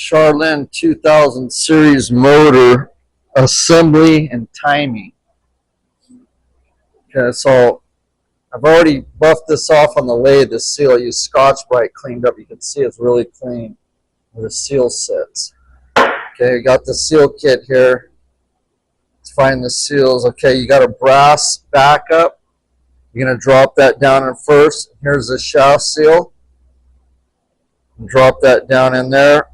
Charlynn 2000 series motor assembly and timing. Okay, so I've already buffed this off on the lathe. The seal, I used Scotch-Brite cleaned up. You can see it's really clean where the seal sits. Okay, got the seal kit here. Let's find the seals. Okay, you got a brass backup. You're going to drop that down in first. Here's the shaft seal. Drop that down in there.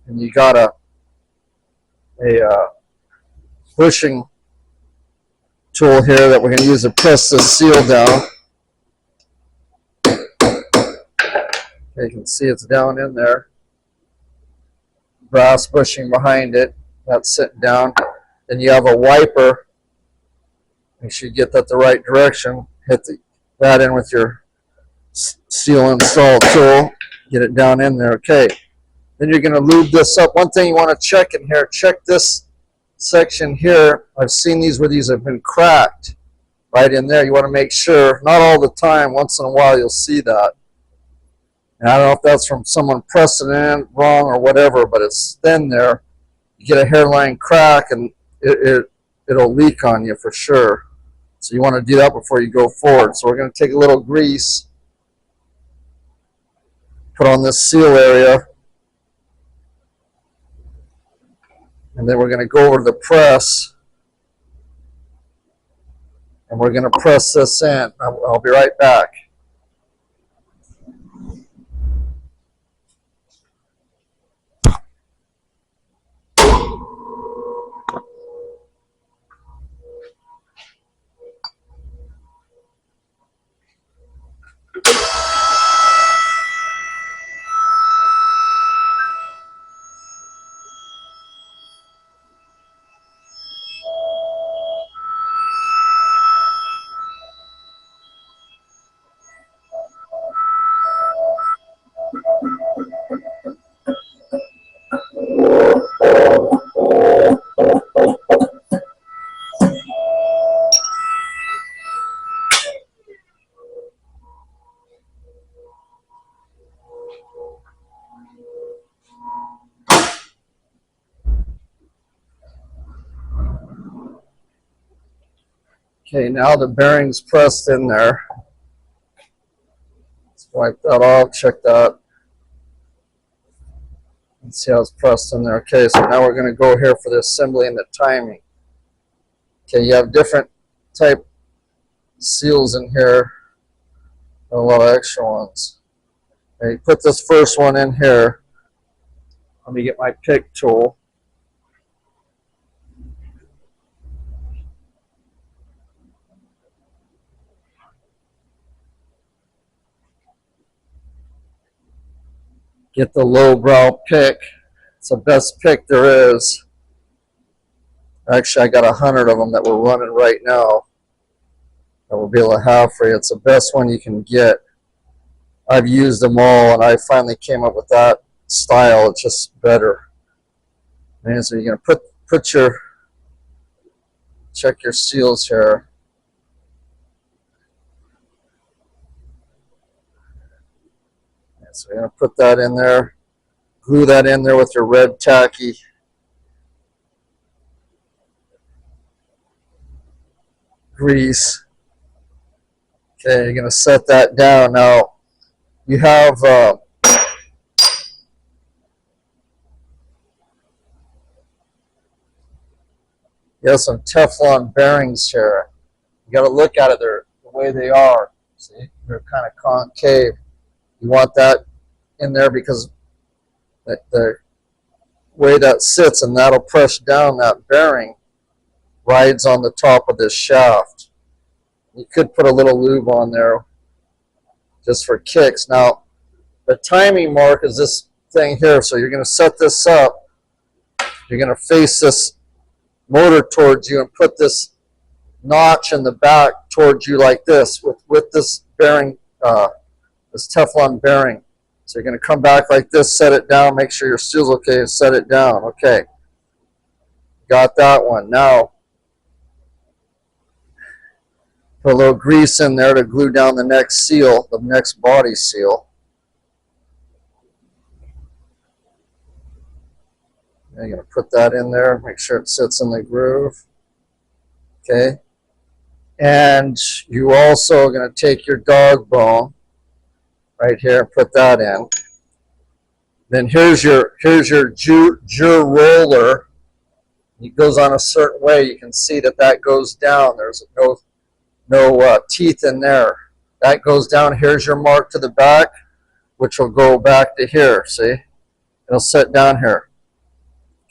And you got a pushing tool here that we're going to use to press the seal down. Okay, you can see it's down in there. Brass bushing behind it. That's sitting down. Then you have a wiper. Make sure you get that the right direction. Hit that in with your seal install tool. Get it down in there. Okay. Then you're going to lube this up. One thing you want to check in here, check this section here. I've seen these where these have been cracked right in there. You want to make sure, not all the time, once in a while you'll see that. And I don't know if that's from someone pressing it in wrong or whatever, but it's thin there. You get a hairline crack and it'll leak on you for sure. So you want to do that before you go forward. So we're going to take a little grease, put on this seal area, and then we're going to go over to the press, and we're going to press this in. I'll be right back. Okay, now the bearing's pressed in there. Let's wipe that off, check that. And see how it's pressed in there. Okay, so now we're going to go here for the assembly and the timing. Okay, you have different type seals in here. A lot of extra ones. Okay, put this first one in here. Let me get my pick tool. Get the lowbrow pick. It's the best pick there is. Actually, I got 100 of them that we're running right now that we'll be able to have for you. It's the best one you can get. I've used them all, and I finally came up with that style. It's just better. And so you're going to check your seals here. So you're going to put that in there, glue that in there with your red tacky. Grease. Okay, you're going to set that down. Now, you have some Teflon bearings here. You got to look at it the way they are. See, they're kind of concave. You want that in there because the way that sits, and that'll press down that bearing, rides on the top of this shaft. You could put a little lube on there just for kicks. Now, the timing mark is this thing here. So you're going to set this up. You're going to face this motor towards you and put this notch in the back towards you like this with this bearing, this Teflon bearing. So you're going to come back like this, set it down, make sure your seal's okay, and set it down. Okay. Got that one. Now, put a little grease in there to glue down the next seal, the next body seal. And you're going to put that in there, make sure it sits in the groove. Okay. And you also are going to take your dog bone right here and put that in. Then here's your jur roller. It goes on a certain way. You can see that that goes down. There's no teeth in there. That goes down. Here's your mark to the back, which will go back to here. See, it'll sit down here.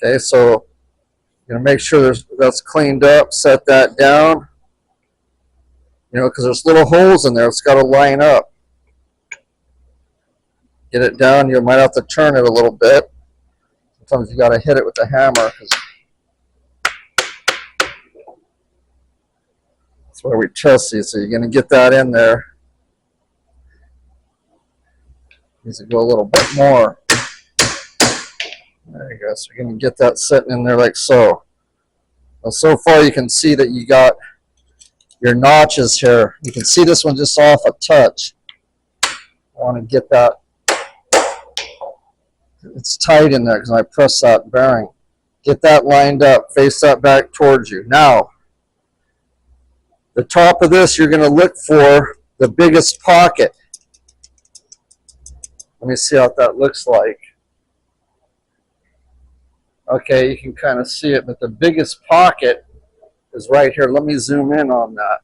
Okay, so you're gonna make sure that's cleaned up. Set that down. You know, because there's little holes in there. It's got to line up. Get it down. You might have to turn it a little bit. Sometimes you got to hit it with a hammer. That's where we test these. So you're going to get that in there. Needs to go a little bit more. There you go. So you're going to get that sitting in there like so. Well, so far you can see that you got your notches here. You can see this one just off a touch. I want to get that. It's tight in there because I press that bearing. Get that lined up. Face that back towards you. Now, the top of this, you're going to look for the biggest pocket. Let me see what that looks like. Okay, you can kind of see it, but the biggest pocket is right here. Let me zoom in on that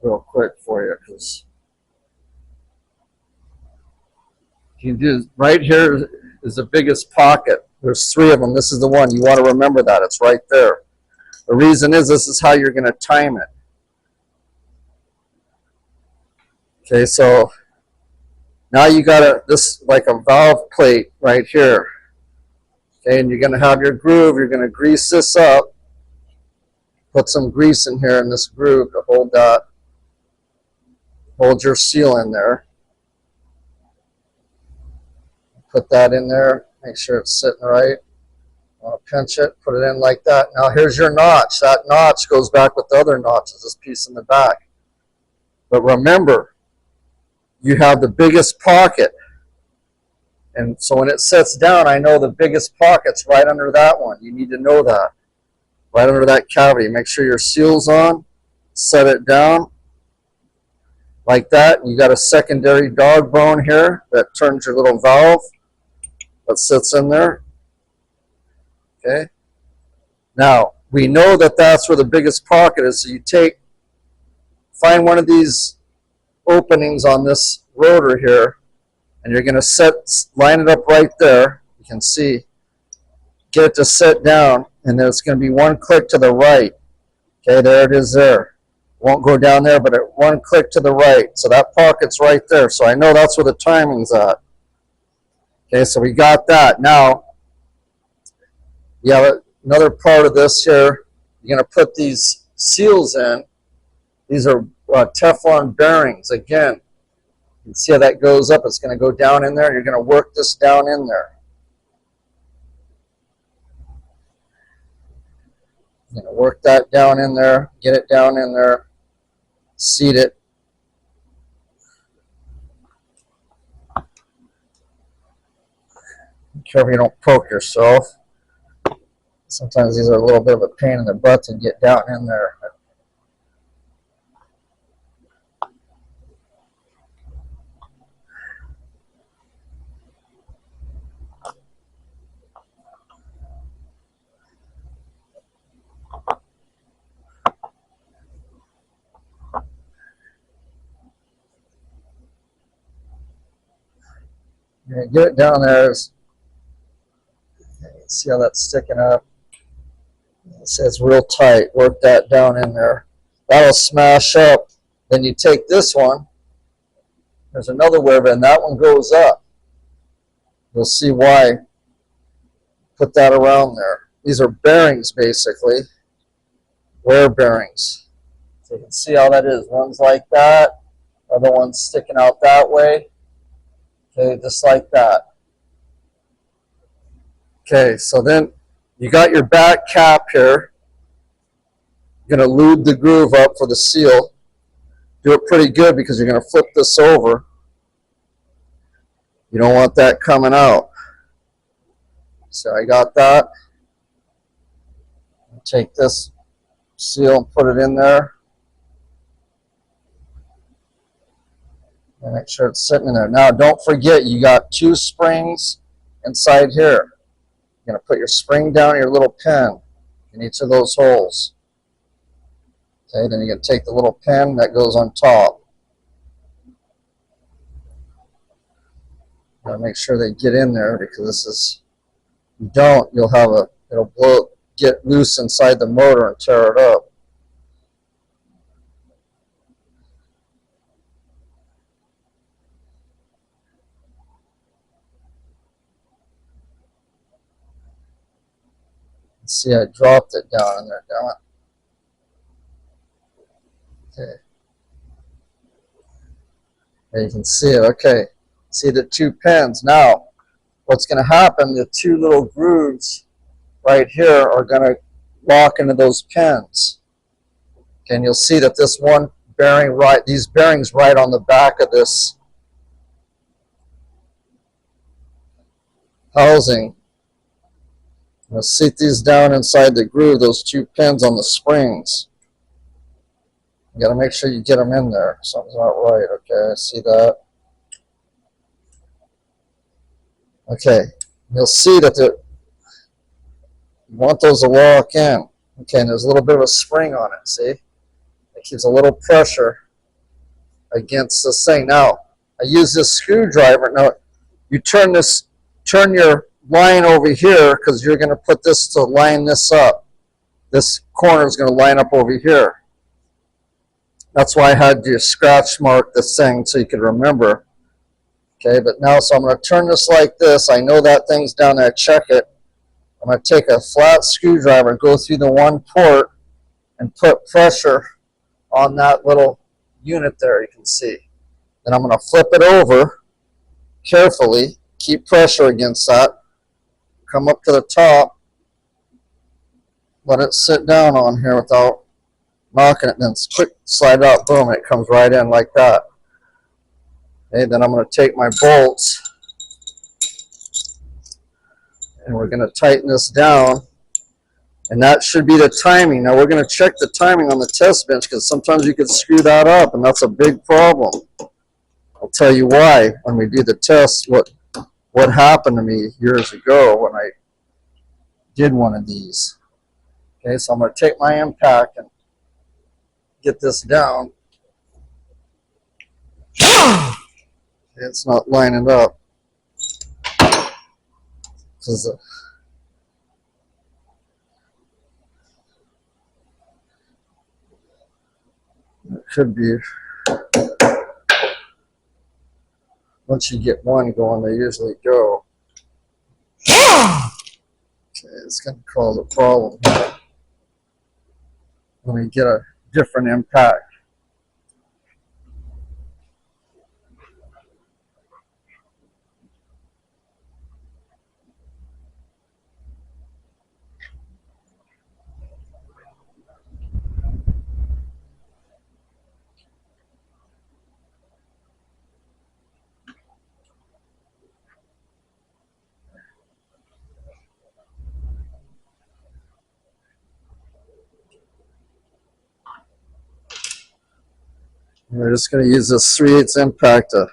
real quick for you, because you can do right here is the biggest pocket. There's 3 of them. This is the one. You want to remember that. It's right there. The reason is this is how you're going to time it. Okay, so now you got this like a valve plate right here. Okay, and you're going to have your groove. You're going to grease this up. Put some grease in here in this groove to hold that. Hold your seal in there. Put that in there. Make sure it's sitting right. Pinch it. Put it in like that. Now here's your notch. That notch goes back with the other notches. This piece in the back. But remember, you have the biggest pocket. And so when it sits down, I know the biggest pocket's right under that one. You need to know that. Right under that cavity. Make sure your seal's on. Set it down like that. You got a secondary dog bone here that turns your little valve that sits in there. Okay. Now, we know that that's where the biggest pocket is. So you find one of these openings on this rotor here, and you're going to line it up right there. You can see, get it to sit down, and then it's going to be one click to the right. Okay, there it is there. Won't go down there, but one click to the right. So that pocket's right there. So I know that's where the timing's at. Okay, so we got that. Now, you have another part of this here. You're going to put these seals in. These are Teflon bearings. Again, you can see how that goes up. It's going to go down in there. You're going to work this down in there. You're going to work that down in there. Get it down in there. Seat it. Be careful you don't poke yourself. Sometimes these are a little bit of a pain in the butt to get down in there. You're going to get it down there. See how that's sticking up? It says real tight. Work that down in there. That'll smash up. Then you take this one. There's another wear, and that one goes up. You'll see why. Put that around there. These are bearings, basically. Wear bearings. So you can see how that is. One's like that. Other one's sticking out that way. Okay, just like that. Okay, so then you got your back cap here. You're going to lube the groove up for the seal. Do it pretty good because you're going to flip this over. You don't want that coming out. So I got that. Take this seal and put it in there. And make sure it's sitting in there. Now don't forget you got 2 springs inside here. You're going to put your spring down your little pin in each of those holes. Okay, then you're going to take the little pin that goes on top. Gotta make sure they get in there, because this is, if you don't, you'll have it'll blow, get loose inside the motor and tear it up. See, I dropped it down in there, damn it. Okay. There you can see it. Okay. See the 2 pins. Now, what's going to happen, the 2 little grooves right here are going to lock into those pins. Okay, and you'll see that this one bearing these bearings right on the back of this housing. Now seat these down inside the groove, those 2 pins on the springs. You got to make sure you get them in there. Something's not right. Okay, I see that. Okay, you'll see that you want those to lock in. Okay, and there's a little bit of a spring on it, see? It keeps a little pressure against this thing. Now, I use this screwdriver. Now, you turn your line over here, because you're going to put this to line this up. This corner is going to line up over here. That's why I had you scratch mark this thing so you could remember. Okay, but now, so I'm going to turn this like this. I know that thing's down there. Check it. I'm going to take a flat screwdriver and go through the one port and put pressure on that little unit there, you can see. Then I'm going to flip it over carefully. Keep pressure against that. Come up to the top. Let it sit down on here without knocking it, then quick slide out, boom, it comes right in like that. Okay, then I'm going to take my bolts and we're going to tighten this down, and that should be the timing. Now we're going to check the timing on the test bench, because sometimes you could screw that up, and that's a big problem. I'll tell you why when we do the test, what happened to me years ago when I did one of these. Okay, so I'm going to take my impact and get this down. It's not lining up. It could be. Once you get one going, they usually go. Okay, it's going to cause a problem here. Let me get a different impact. We're just going to use this 3/8 impact to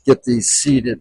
get these seated.